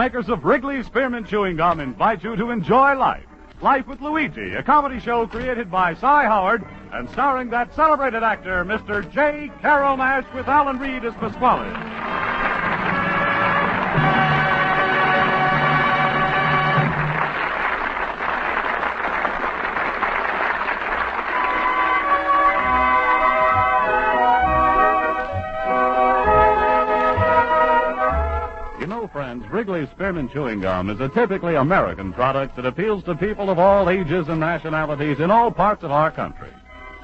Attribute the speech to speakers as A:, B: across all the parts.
A: makers of Wrigley's Spearmint Chewing Gum invite you to enjoy life. Life with Luigi, a comedy show created by Cy Howard and starring that celebrated actor, Mr. J. Carroll Nash, with Alan Reed as Pasquale. Friends, Wrigley's Spearmint Chewing Gum is a typically American product that appeals to people of all ages and nationalities in all parts of our country.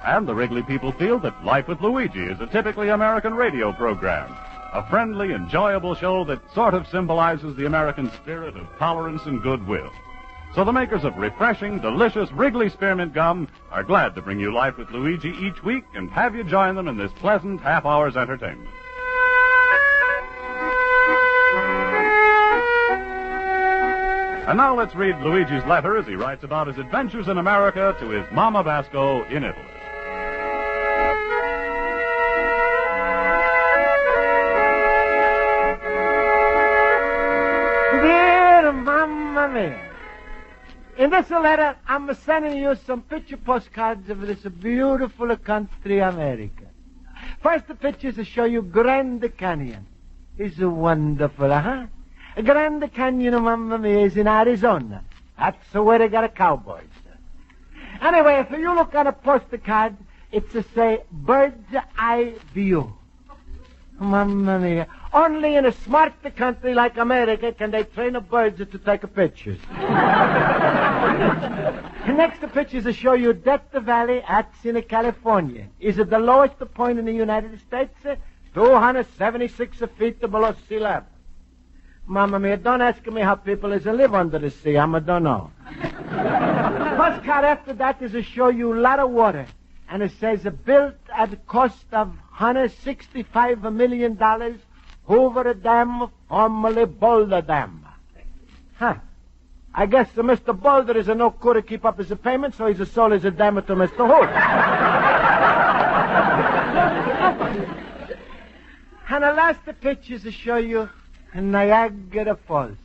A: And the Wrigley people feel that Life with Luigi is a typically American radio program, a friendly, enjoyable show that sort of symbolizes the American spirit of tolerance and goodwill. So the makers of refreshing, delicious Wrigley Spearmint Gum are glad to bring you Life with Luigi each week and have you join them in this pleasant half-hour's entertainment. And now let's read Luigi's letter as he writes about his adventures in America to his Mama Basco in Italy.
B: Dear Mamma mia, in this letter, I'm sending you some picture postcards of this beautiful country, America. First, the pictures to show you Grand Canyon. It's wonderful, huh? Grand Canyon, Mamma mia, is in Arizona. That's where they got a cowboys. Anyway, if you look on a postcard, it's to say bird's eye view. Mamma mia. Only in a smart country like America can they train the birds to take pictures. Next, the pictures to show you Death Valley. That's in California. Is it the lowest point in the United States? 276 feet below sea level. Mamma mia, don't ask me how people is to live under the sea. I don't know. Postcard after that is to show you a lot of water. And it says built at the cost of $165 million Hoover Dam, formerly Boulder Dam. Huh. I guess Mr. Boulder is no good to keep up his payment, so he's sold his dam to Mr. Hoover. And the last picture is to show you Niagara Falls.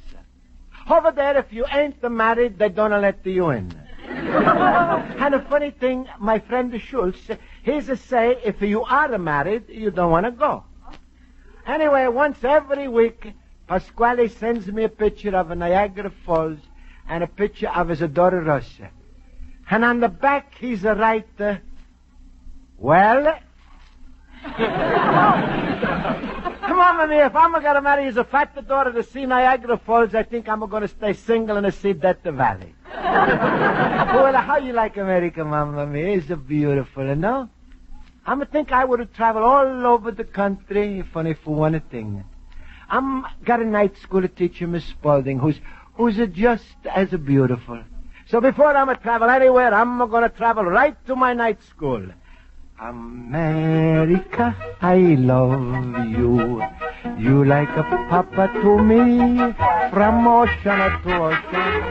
B: Over there, if you ain't married, they don't let you in. And a funny thing, my friend Schultz, he's to say, if you are married, you don't want to go. Anyway, once every week, Pasquale sends me a picture of Niagara Falls and a picture of his daughter Rosa. And on the back, he's a writer, well... Mamma mia, if I'm going to marry as a fat daughter to see Niagara Falls, I think I'm going to stay single and see Death Valley. Well, how you like America, Mamma mia? It's beautiful, you know? I think I would travel all over the country, if only for one thing. I'm got a night school teacher, Miss Spaulding, who's just as beautiful. So before I'm travel anywhere, I'm going to travel right to my night school. America, I love you. You like a papa to me, from ocean to ocean.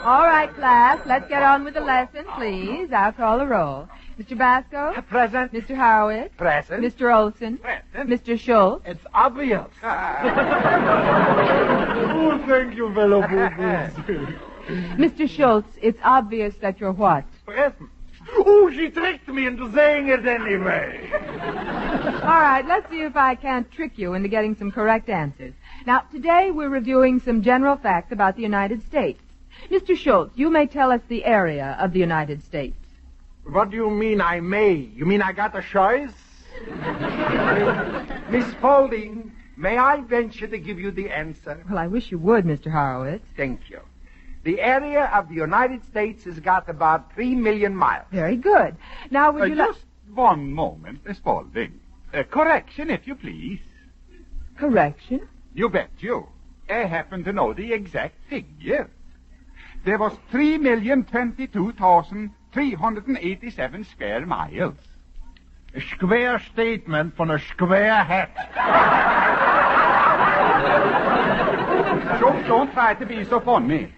C: All right, class, let's get on with the lesson, please. I'll call the roll. Mr. Basco?
B: Present.
C: Mr. Horowitz?
B: Present.
C: Mr. Olson?
B: Present.
C: Mr. Schultz?
B: It's obvious. Oh, thank you, fellow boo-boos.
C: Mr. Schultz, it's obvious that you're what?
B: Present. Oh, she tricked me into saying it anyway.
C: All right, let's see if I can't trick you into getting some correct answers. Now, today we're reviewing some general facts about the United States. Mr. Schultz, you may tell us the area of the United States.
B: What do you mean I may? You mean I got a choice? Miss Spaulding, may I venture to give you the answer?
C: Well, I wish you would, Mr. Horowitz.
B: Thank you. The area of the United States has got about 3 million miles.
C: Very good. Now, would you
A: Just one moment, Miss Spaulding. Correction, if you please.
C: Correction?
A: You bet you. I happen to know the exact figure. There was 3,022,387 square miles.
B: A square statement from a square hat.
A: So don't try to be so funny.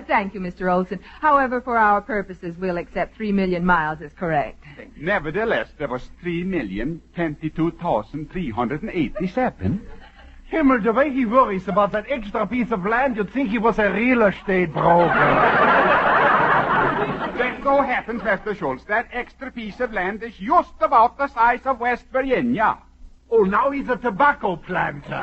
C: Thank you, Mr. Olson. However, for our purposes, we'll accept 3 million miles as correct.
D: Nevertheless, there was 3,022,387.
B: Himmel, the way he worries about that extra piece of land, you'd think he was a real estate broker.
D: That so happens, Mr. Schultz, that extra piece of land is just about the size of West Virginia.
B: Oh, now he's a tobacco planter.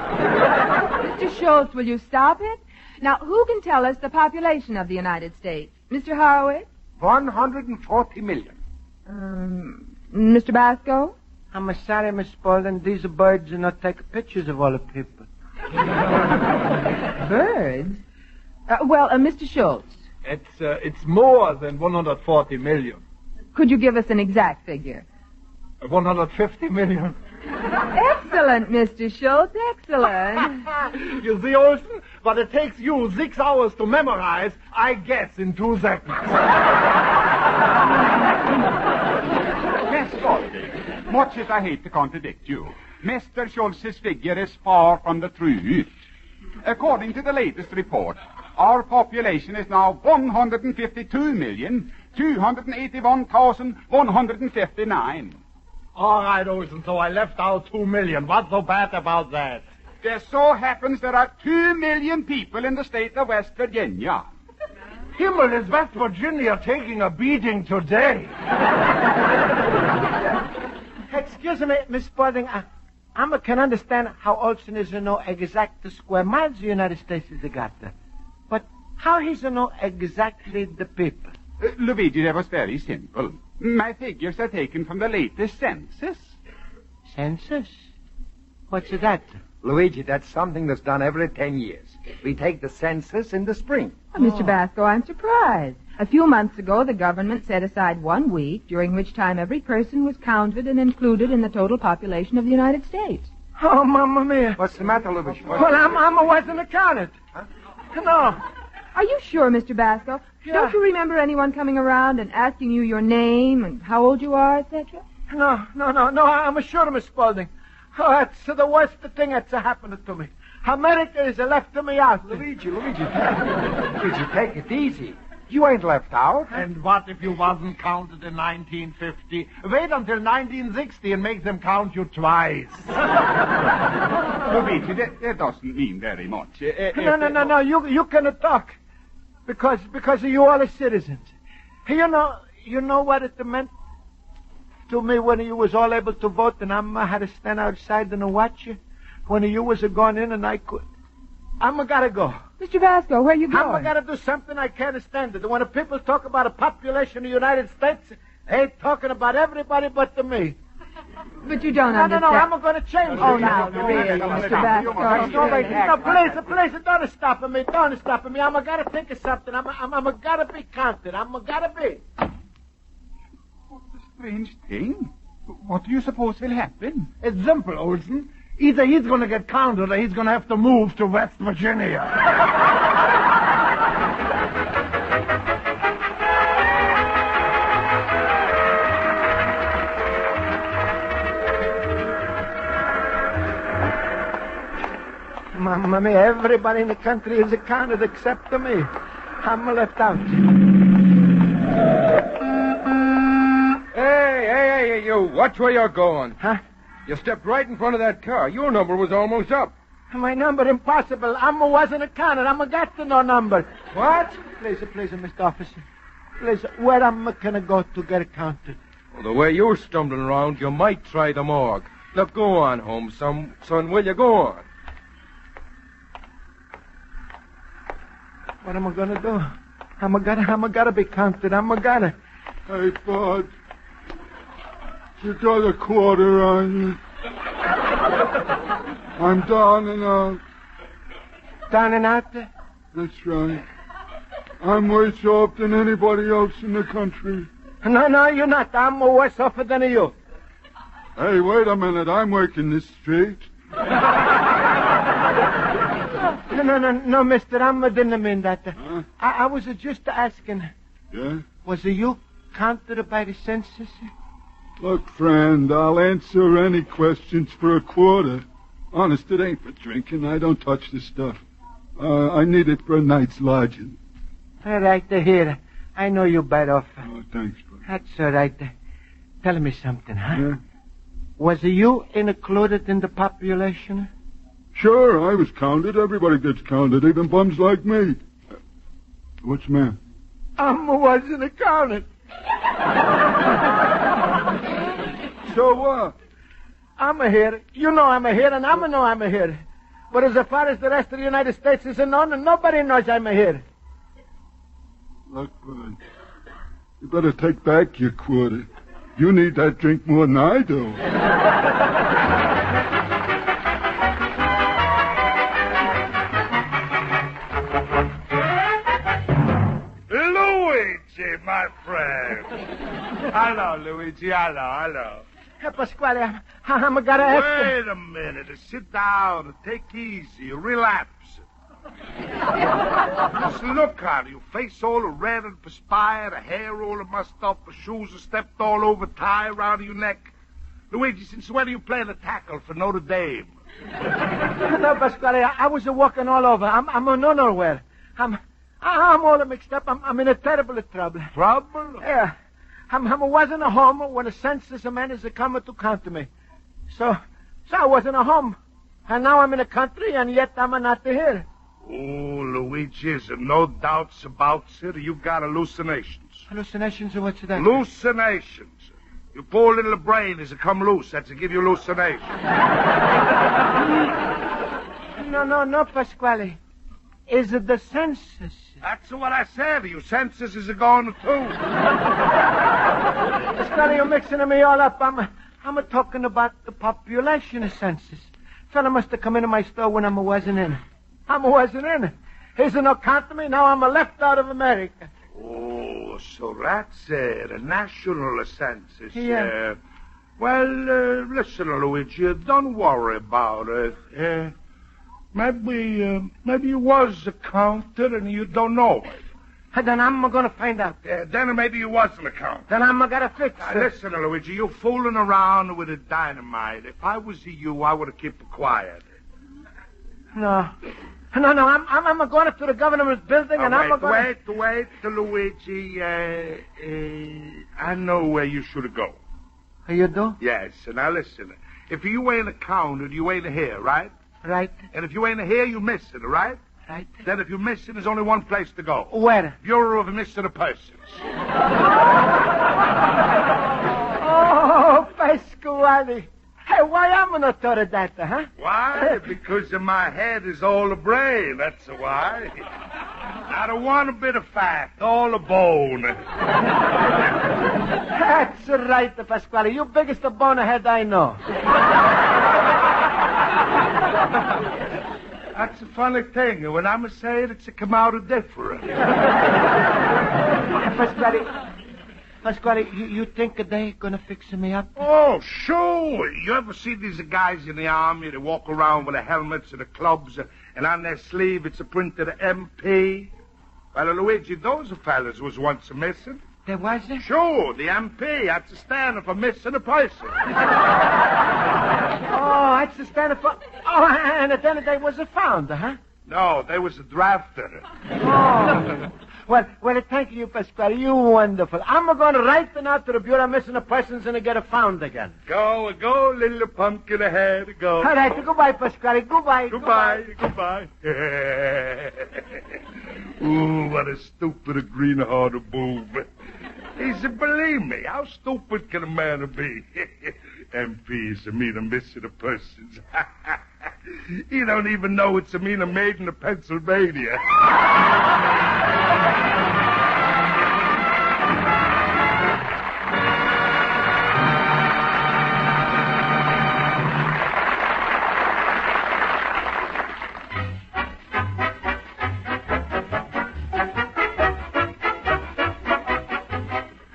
C: Mr. Schultz, will you stop it? Now, who can tell us the population of the United States? Mr. Horowitz?
B: 140 million.
C: Mr. Basco?
B: I'm sorry, Miss Spaulding. These birds do not take pictures of all the people.
C: Birds? Mr. Schultz?
B: It's more than 140 million.
C: Could you give us an exact figure?
B: 150 million.
C: Excellent, Mr. Schultz, excellent.
B: You see, Olson, what it takes you 6 hours to memorize, I guess in 2 seconds.
D: Miss Spaulding, much as I hate to contradict you, Mr. Schultz's figure is far from the truth. According to the latest report, our population is now 152,281,159.
B: All right, Olson, so I left out 2 million. What's so bad about that?
D: There so happens there are 2 million people in the state of West Virginia.
B: Himmel, is West Virginia taking a beating today? Excuse me, Miss Spaulding. I can understand how Olson is to know exact the square miles the United States is got there. But how he's to know exactly the people?
D: Luigi, that was very simple. My figures are taken from the latest census.
B: Census? What's that?
E: Luigi, that's something that's done every 10 years. We take the census in the spring.
C: Mr. Basco, I'm surprised. A few months ago, the government set aside 1 week, during which time every person was counted and included in the total population of the United States.
B: Oh, Mamma Mia.
E: What's the matter, Luigi?
B: Well, I wasn't accounted. Huh? No.
C: Are you sure, Mr. Basco?
B: Yeah.
C: Don't you remember anyone coming around and asking you your name and how old you are, etc.?
B: No, I'm sure, Miss Spaulding. Oh, that's the worst thing that's happened to me. America is left me out.
E: Luigi, take it easy. You ain't left out.
B: And what if you wasn't counted in 1950? Wait until 1960 and make them count you twice.
D: Luigi, that doesn't mean very much.
B: No, you cannot talk. Because you are the citizens. You know what it meant to me when you was all able to vote and I had to stand outside and watch you? When you was gone in and I could... I'm gotta go.
C: Mr. Basco, where are you going?
B: I'm gotta do something I can't stand it. When the people talk about a population of the United States, they ain't talking about everybody but me.
C: But you don't understand.
B: No, I'm gonna change it.
C: Oh, now, really, Mr. Basco.
B: Please, don't stop me. Don't stop me. I'm gotta think of something. I'm gotta be counted. I'm gotta be.
D: What's a strange thing? What do you suppose will happen?
B: It's simple, Olson. Either he's going to get counted or he's going to have to move to West Virginia. Mamma mia, everybody in the country is counted except me. I'm left out.
E: Hey, you, watch where you're going.
B: Huh?
E: You stepped right in front of that car. Your number was almost up.
B: My number impossible. I wasn't counted. I got to no number.
E: What?
B: Please, Mr. Officer. Please, where am I going to go to get counted?
E: Well, the way you're stumbling around, you might try the morgue. Look, go on home, son. Will you go on?
B: What am I going to do? I'm gotta be counted.
F: Hey, bud. You got a quarter on you. I'm down and out.
B: Down and out?
F: That's right. I'm worse off than anybody else in the country.
B: No, you're not. I'm worse off than you.
F: Hey, wait a minute. I'm working this street.
B: No, mister. I didn't mean that.
F: Huh?
B: I was just asking.
F: Yeah?
B: Was you counted by the census?
F: Look, friend, I'll answer any questions for a quarter. Honest, it ain't for drinking. I don't touch the stuff. I need it for a night's lodging.
B: All right, here. I know you bite off.
F: Oh, thanks, buddy.
B: That's all right. Tell me something, huh?
F: Yeah?
B: Was you included in the population?
F: Sure, I was counted. Everybody gets counted, even bums like me. What's the matter?
B: I wasn't counted.
F: So what?
B: I'm a here. You know I'm a here, and I'm a know I'm a here. But as far as the rest of the United States is known, nobody knows I'm a here.
F: Look, bud, you better take back your quarter. You need that drink more than I do.
G: Luigi, my friend. Hello, Luigi. Hello.
B: Hey, Pasquale, I'm gonna ask you.
G: Wait a minute. Sit down and take it easy. Relax. Just look at you. Face all red and perspired, the hair all mussed up, the shoes are stepped all over, tie around your neck. Luigi, since when are you playing the tackle for Notre Dame?
B: No, Pasquale, I was walking all over. I'm nowhere. I'm all mixed up. I'm in a terrible trouble.
G: Trouble?
B: Yeah. I wasn't at home when the census man is coming to count me. So I wasn't at home. And now I'm in the country, and yet I'm not here.
G: Oh, Luigi, is there no doubts about it? You got hallucinations.
B: Hallucinations? What's that?
G: Hallucinations. Your poor little brain is come loose. That's to give you hallucinations.
B: No, Pasquale. Is it the census?
G: That's what I said. Your census is going too.
B: Pasquale, you're mixing me all up. I'm talking about the population census. Fella must have come into my store when I wasn't in. I wasn't in. He's no count to me. Now I'm left out of America.
G: Oh, so that's it. A national census.
B: Yeah.
G: Well, listen, Luigi, don't worry about it. Maybe you was counted and you don't know it.
B: Then I'm going to find out.
G: Then maybe you wasn't counted.
B: Then I'm going to fix it.
G: Listen, Luigi, you're fooling around with a dynamite. If I was you, I would have kept it quiet.
B: No, I'm going to the governor's building, and I'm going to...
G: Wait, Luigi. I know where you should go.
B: You do?
G: Yes, and now listen. If you ain't counted, you ain't here, right?
B: Right.
G: And if you ain't here, you missing, right?
B: Right.
G: Then if you're missing, there's only one place to go.
B: Where?
G: Bureau of Missing Persons.
B: Oh, Pasquale. Hey, why am I not thought of that, huh?
G: Why? Because in my head is all the brain, that's why. I don't want a bit of fat, all the bone.
B: That's right, Pasquale. You biggest bonehead I know.
G: That's a funny thing. When I'm saying it's come out different.
B: Pasquale, you think they gonna fix me up?
G: Oh, sure. You ever see these guys in the army that walk around with the helmets and the clubs, and on their sleeve it's a printed MP? Well, Luigi, those fellas was once missing.
B: There was?
G: Sure, the MP. That's a standard for missing a person.
B: Oh, that's the standard for... Oh, and then they was found, huh?
G: No, they was drafted.
B: Oh. Well, thank you, Pasquale. You wonderful. I'm going to write them out to the Bureau of Missing Persons and get found again.
G: Go, little pumpkin ahead, go.
B: All right, goodbye, Pasquale. Goodbye.
G: Ooh, what a stupid green-hearted boob. He said, believe me, how stupid can a man be? MPs to mean a missing persons. He don't even know it's a mean a maiden of Pennsylvania.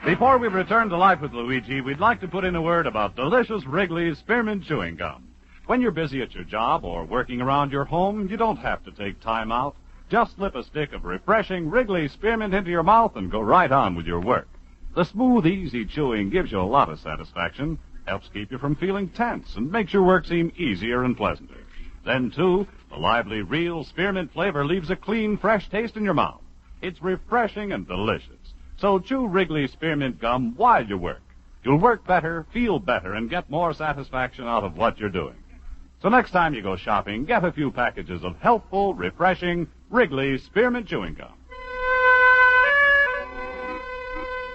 A: Before we return to Life with Luigi, we'd like to put in a word about delicious Wrigley's Spearmint Chewing Gum. When you're busy at your job or working around your home, you don't have to take time out. Just slip a stick of refreshing Wrigley's Spearmint into your mouth and go right on with your work. The smooth, easy chewing gives you a lot of satisfaction, helps keep you from feeling tense, and makes your work seem easier and pleasanter. Then, too, the lively, real spearmint flavor leaves a clean, fresh taste in your mouth. It's refreshing and delicious. So chew Wrigley Spearmint Gum while you work. You'll work better, feel better, and get more satisfaction out of what you're doing. So next time you go shopping, get a few packages of healthful, refreshing Wrigley Spearmint Chewing Gum.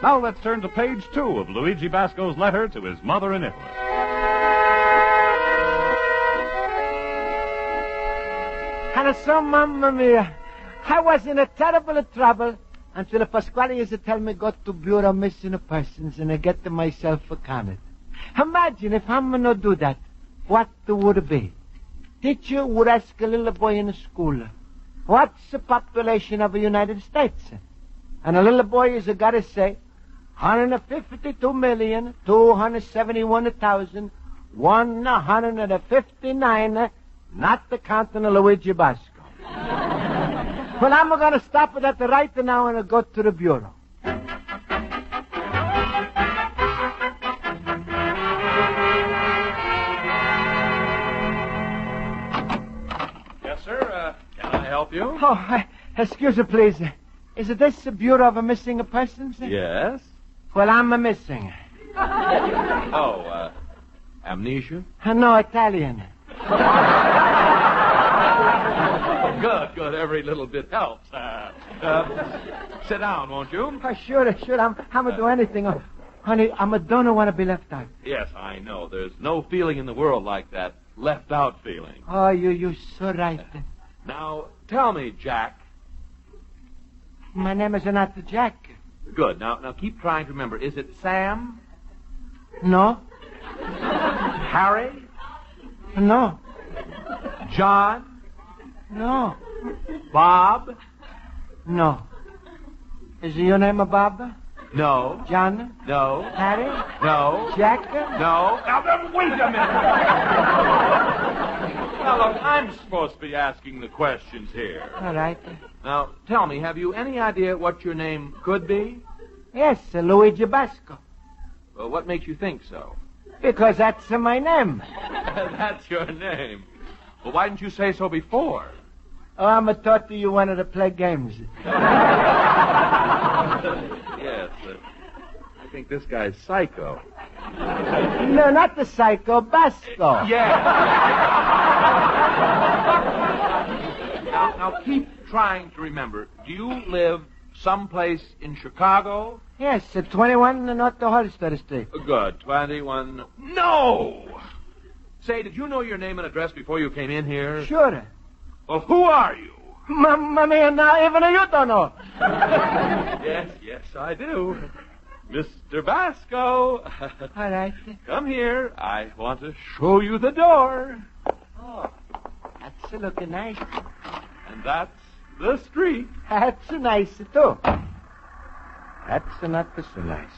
A: Now let's turn to page 2 of Luigi Basco's letter to his mother in Italy.
B: And so, Mamma Mia, I was in a terrible trouble until Pasquale used to tell me go to Bureau of Missing Persons and I get to myself accounted. Imagine if I'm going to do that, what would it be? Teacher would ask a little boy in the school, what's the population of the United States? And a little boy has got to say, 152,271,159, not the counting of Luigi Basco. Well, I'm going to stop it at the right now and I'll go to the bureau.
H: Yes, sir. Can I help you?
B: Oh, excuse me, please. Is it this the Bureau of Missing Persons?
H: Yes.
B: Well, I'm a missing.
H: Oh, amnesia?
B: No, Italian.
H: Good. Every little bit helps. Sit down, won't you?
B: Oh, sure. I'm going to do anything. Honey, I don't want to be left out.
H: Yes, I know. There's no feeling in the world like that left out feeling.
B: Oh, you're so right.
H: Now, tell me, Jack.
B: My name is not Jack.
H: Good. Now keep trying to remember. Is it Sam?
B: No.
H: Harry?
B: No.
H: John?
B: No.
H: Bob?
B: No. Is your name Bob?
H: No.
B: John?
H: No.
B: Harry?
H: No.
B: Jack?
H: No. Now then, wait a minute. Now, look, I'm supposed to be asking the questions here.
B: All right.
H: Now, tell me, have you any idea what your name could be?
B: Yes, Luigi Basco.
H: Well, what makes you think so?
B: Because that's my name.
H: That's your name. Well, why didn't you say so before?
B: Oh, I'm thought you wanted to play games.
H: Yes, I think this guy's psycho.
B: No, not the psycho, Basco.
H: Yeah. Now keep trying to remember. Do you live someplace in Chicago?
B: Yes, 21 North Hollister Street.
H: Good. 21. No! Say, did you know your name and address before you came in here?
B: Sure.
H: Well, who are you?
B: Mamma mia, now even you don't know.
H: Yes, I do. Mr. Basco.
B: All right.
H: Come here. I want to show you the door.
B: Oh, that's looking nice.
H: And that's the street.
B: That's nice, too. That's not so nice.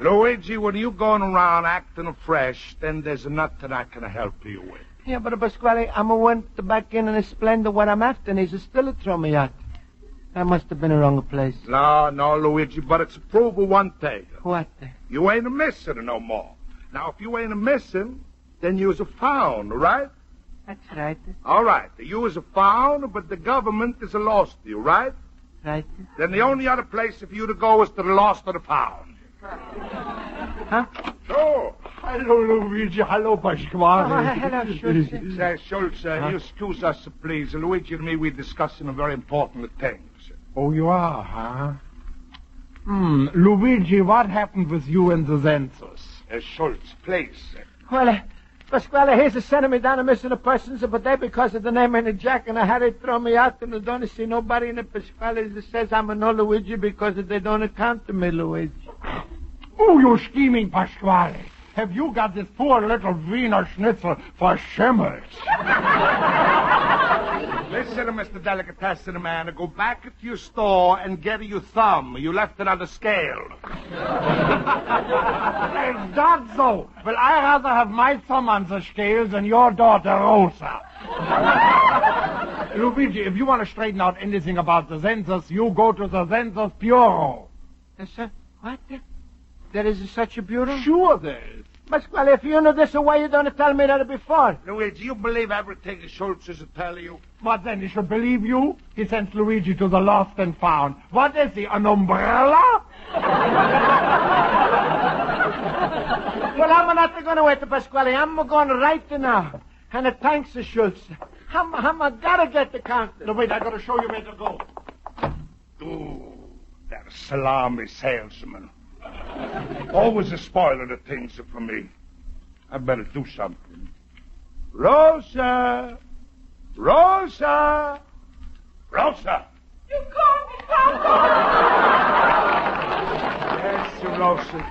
G: Luigi, when you going around acting fresh, then there's nothing I can help you with.
B: Yeah, but Pasquale, I went back in and explained what I'm after, and he's still throw me out. I must have been the wrong place.
G: No, Luigi, but it's a proof of one thing.
B: What?
G: You ain't a missing no more. Now, if you ain't a missing, then you's a found, right?
B: That's right.
G: All right. You is a found, but the government is a lost you, right?
B: Right.
G: Then the only other place for you to go is to the lost or the found.
B: Huh?
G: Sure.
F: Hello, Luigi. Hello, Pasquale.
B: Oh, hello, Schultz.
G: Schultz, you excuse us, please. Luigi and me, we're discussing a very important things.
F: Oh, you are, huh? Luigi, what happened with you in the census?
G: Schultz, please.
B: Well, Pasquale, he's sending me down to missing persons, but they, because of the name and the Jack, and I had to throw me out, and I don't see nobody in the Pasquale that says I'm a no Luigi because they don't account to me, Luigi.
F: Oh, you scheming Pasquale. Have you got this poor little Wiener Schnitzel for Schimmels?
G: Listen, Mr. Delicatessen man, go back to your store and get your thumb. You left it on the scale.
F: Is that so? Well, I'd rather have my thumb on the scale than your daughter, Rosa. Luigi, if you want to straighten out anything about the census, you go to the Census Bureau.
B: Yes, sir. What? There is such a bureau?
F: Sure there is.
B: Pasquale, if you knew this, why you don't tell me that before?
G: Luigi, you believe everything Schultz is telling you?
I: What then, he should believe you? He sends Luigi to the lost and found. What is he, an umbrella?
B: Well, I'm not going to wait, Pasquale. I'm going right now. And thanks to Schultz. I'm gotta get the count.
I: No, wait, I gotta show you where to go.
G: Ooh, that salami salesman. Always a spoiler of things for me. I better do something. Rosa! Rosa! Rosa!
C: You called me, Papa!
G: Yes, Rosa.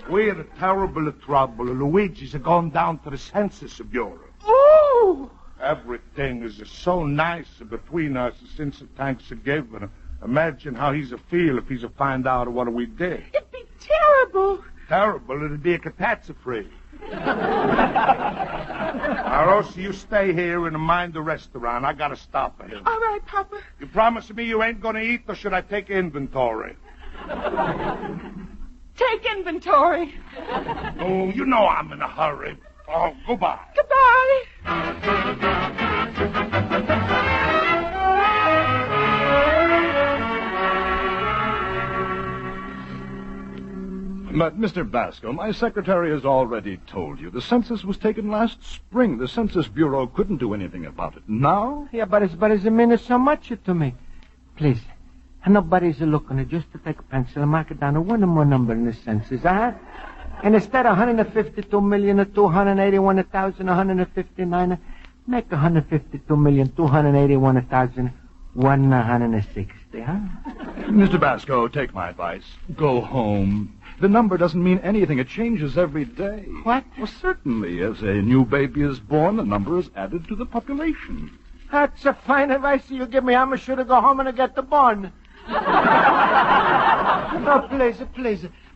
G: We're in terrible trouble. Luigi's gone down to the Census Bureau.
C: Ooh!
G: Everything is so nice between us since the Thanksgiving. Imagine how he's a feel if he's a find out what we did.
C: It'd be terrible.
G: Terrible. It'd be a catastrophe. Now, Rosa, you stay here and mind the restaurant. I gotta stop at him.
C: All right, Papa.
G: You promise me you ain't gonna eat, or should I take inventory?
C: Take inventory.
G: Oh, you know I'm in a hurry. Oh, goodbye.
C: Goodbye.
A: But, Mr. Basco, my secretary has already told you. The census was taken last spring. The Census Bureau couldn't do anything about it. Now?
B: Yeah, but it means so much to me. Please. And nobody's looking. Just to take a pencil and mark it down one more number in the census, huh? And instead of 152,281,159, make 152,281,160, huh?
A: Mr. Basco, take my advice. Go home. The number doesn't mean anything. It changes every day.
B: What?
A: Well, certainly. As a new baby is born, the number is added to the population.
B: That's a fine advice you give me. I'm sure to go home and get the bond. No, please.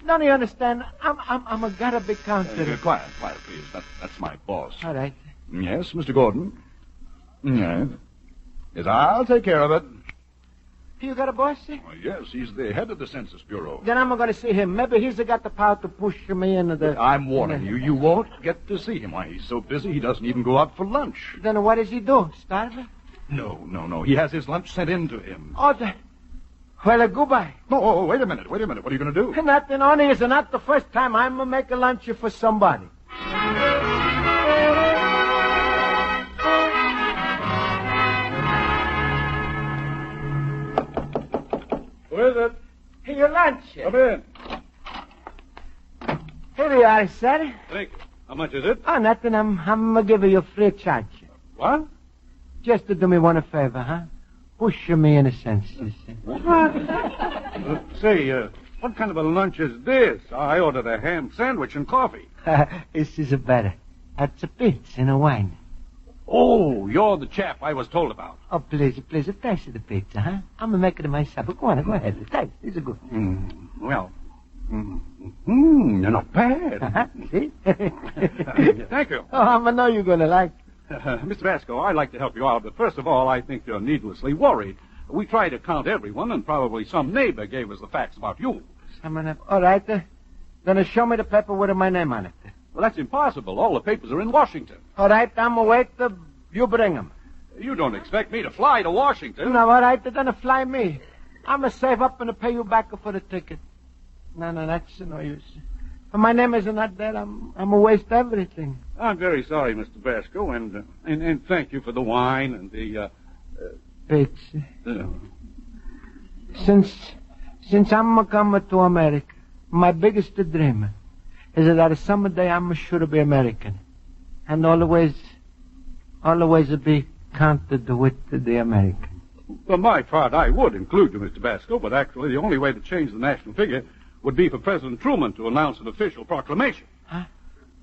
B: Don't you understand? I'm a gotta be counted.
A: Quiet, please. That's my boss.
B: All right.
A: Yes, Mr. Gordon. Yes. Yes, I'll take care of it.
B: You got a boss?
A: Oh, yes, he's the head of the Census Bureau.
B: Then I'm going to see him. Maybe he's got the power to push me into the...
A: I'm warning you, you won't get to see him. Why, he's so busy he doesn't even go out for lunch.
B: Then what does he do? Starve?
A: No. He has his lunch sent in to him.
B: Oh, well, goodbye.
A: Oh, wait a minute. What are you going to do?
B: Nothing only is not the first time I'm going to make a lunch for somebody.
A: Who is it?
B: Here, your lunch.
A: Come in.
B: Here you are, sir.
A: Thank you. How much is it?
B: Oh, nothing. I'm going to give you a free charge.
A: What?
B: Just to do me one favor, huh? Push me in a census.
A: What? Say, what kind of a lunch is this? I ordered a ham sandwich and coffee.
B: This is better. That's a pizza and a wine.
A: Oh, you're the chap I was told about.
B: Oh, please, taste the pizza, huh? I'm going to make it myself. Go on, go ahead. Taste. It's good.
A: You're not bad.
B: See?
A: Thank you.
B: Oh, I know you're going to like it.
A: Mr. Basco, I'd like to help you out, but first of all, I think you're needlessly worried. We tried to count everyone, and probably some neighbor gave us the facts about you.
B: All right. Then show me the paper with my name on it.
A: Well, that's impossible. All the papers are in Washington.
B: All right, I'm going to wait till you bring them.
A: You don't expect me to fly to Washington.
B: No, all right, then fly me. I'm going to save up and pay you back for the ticket. No, that's no use. If my name is not there, I'm going to waste everything.
A: I'm very sorry, Mr. Basco, and thank you for the wine and the,
B: Pizza. Since I'm coming to America, my biggest dream is that someday I'm sure to be American. And always be counted with the American.
A: For my part, I would include you, Mr. Basco, but actually the only way to change the national figure would be for President Truman to announce an official proclamation.
B: Huh?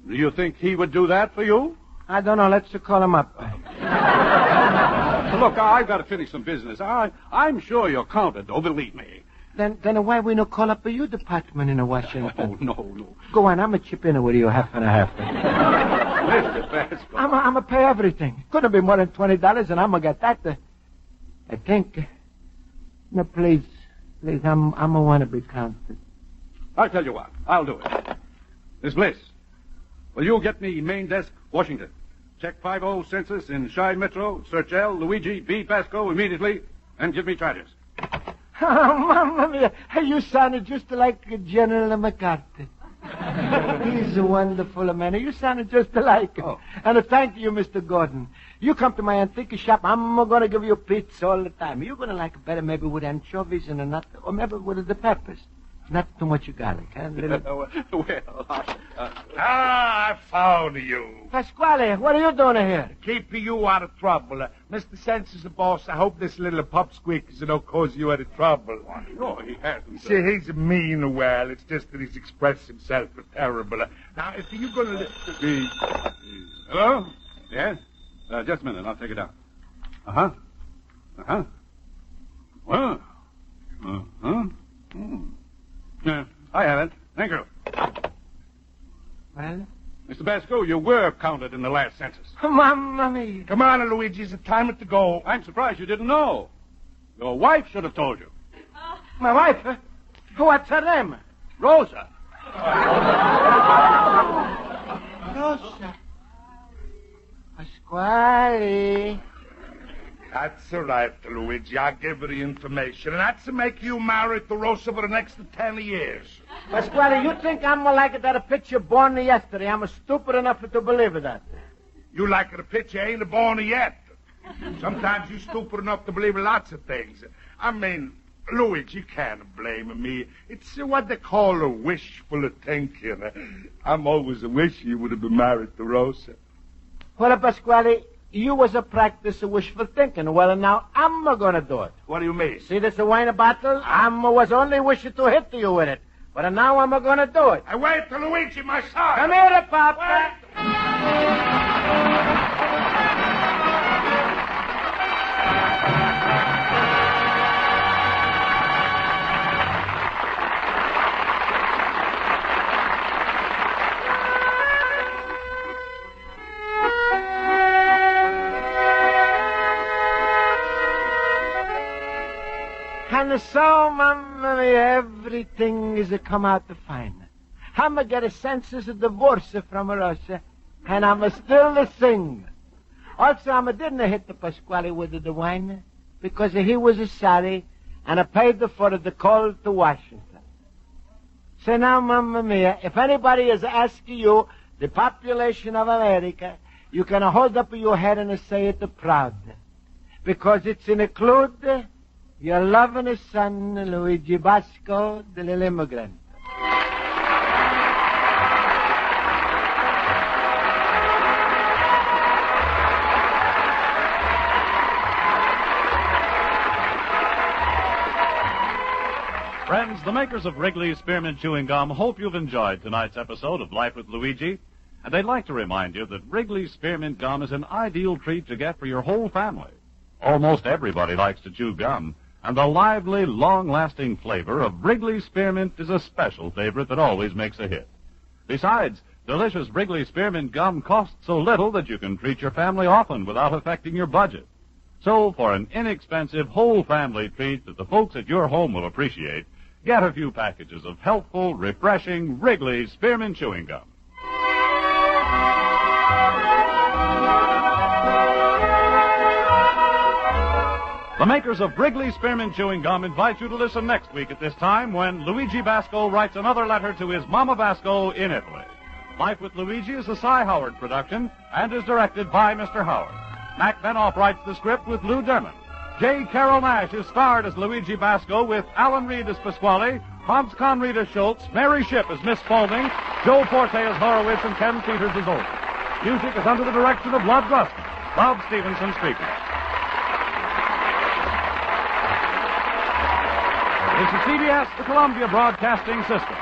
A: Do you think he would do that for you?
B: I don't know. Let's call him up.
A: Look, I've got to finish some business. I'm sure you're counted, though, believe me.
B: Then why we no call up your department in Washington?
A: Oh, no.
B: Go on, I'm going to chip in with you half and a half.
A: Mr. Basco.
B: I'm going to pay everything. Couldn't be more than $20, and I'm going to get that. I think. No, please, I'm going to want to be counted.
A: I'll tell you what. I'll do it. Miss Bliss,
J: Will you get me main desk, Washington? Check 50 Census in Chi Metro, search L. Luigi B. Basco immediately, and give me charges.
B: Oh, Mamma mia. You sounded just like General McCarthy. He's a wonderful man. You sounded just like him. Oh. And thank you, Mr. Gordon. You come to my antique shop, I'm going to give you pizza all the time. You're going to like it better maybe with anchovies and a nut, or maybe with the peppers. Not too much garlic, huh?
G: I found you.
B: Pasquale, what are you doing here?
G: Keeping you out of trouble. Mr. Census, the boss, I hope this little pup squeakers don't cause you any trouble.
J: No, he hasn't.
G: See, he's mean, well. It's just that he's expressed himself terrible. Now, if you're going to...
J: Hello? Yes? Just a minute, I'll take it down. Uh-huh. Uh-huh. Well. Uh-huh. Yeah, I have it. Thank you.
B: Well?
J: Mr. Basco, you were counted in the last census.
B: Mamma mia.
G: Come on, Luigi. It's the time to go.
J: I'm surprised you didn't know. Your wife should have told you.
B: My wife? Huh? What's her name?
J: Rosa.
B: Rosa. Pasquale.
G: That's all right, Luigi. I'll give her the information. And that's to make you married to Rosa for the next 10 years.
B: Pasquale, you think I'm more like that picture born yesterday? I'm stupid enough to believe that.
G: You like the picture ain't born yet. Sometimes you stupid enough to believe lots of things. I mean, Luigi, you can't blame me. It's what they call a wishful thinking. I'm always a wish you would have been married to Rosa.
B: Well, Pasquale, you was a practice of wishful thinking. Well, now I'm going to do it.
G: What do you mean?
B: See this wine bottle? I was only wishing to hit you with it. But now I'm going to do it.
G: I wait till Luigi, my son.
B: Come here, Papa. And so, Mamma mia, everything is come out fine. I'm going to get a census of divorce from Rosa, and I'm still sing. Also, I didn't hit the Pasquale with the wine, because he was sorry, and I paid for the call to Washington. So now, Mamma mia, if anybody is asking you the population of America, you can hold up your head and say it proud, because it's include your loving son, Luigi Basco, the Little Immigrant.
A: Friends, the makers of Wrigley's Spearmint Chewing Gum hope you've enjoyed tonight's episode of Life with Luigi. And they'd like to remind you that Wrigley's Spearmint Gum is an ideal treat to get for your whole family. Almost everybody likes to chew gum, and the lively, long-lasting flavor of Wrigley's Spearmint is a special favorite that always makes a hit. Besides, delicious Wrigley's Spearmint Gum costs so little that you can treat your family often without affecting your budget. So, for an inexpensive whole family treat that the folks at your home will appreciate, get a few packages of healthful, refreshing Wrigley's Spearmint Chewing Gum. The makers of Wrigley's Spearmint Chewing Gum invite you to listen next week at this time when Luigi Basco writes another letter to his Mama Basco in Italy. Life with Luigi is a Cy Howard production and is directed by Mr. Howard. Mac Benoff writes the script with Lou Derman. J. Carol Nash is starred as Luigi Basco with Alan Reed as Pasquale, Hans Conried as Schultz, Mary Shipp as Miss Spaulding, Joe Forte as Horowitz, and Ken Peters as Olsen. Music is under the direction of Lud Gruskin. Bob Stevenson speaking. This is CBS, the Columbia Broadcasting System.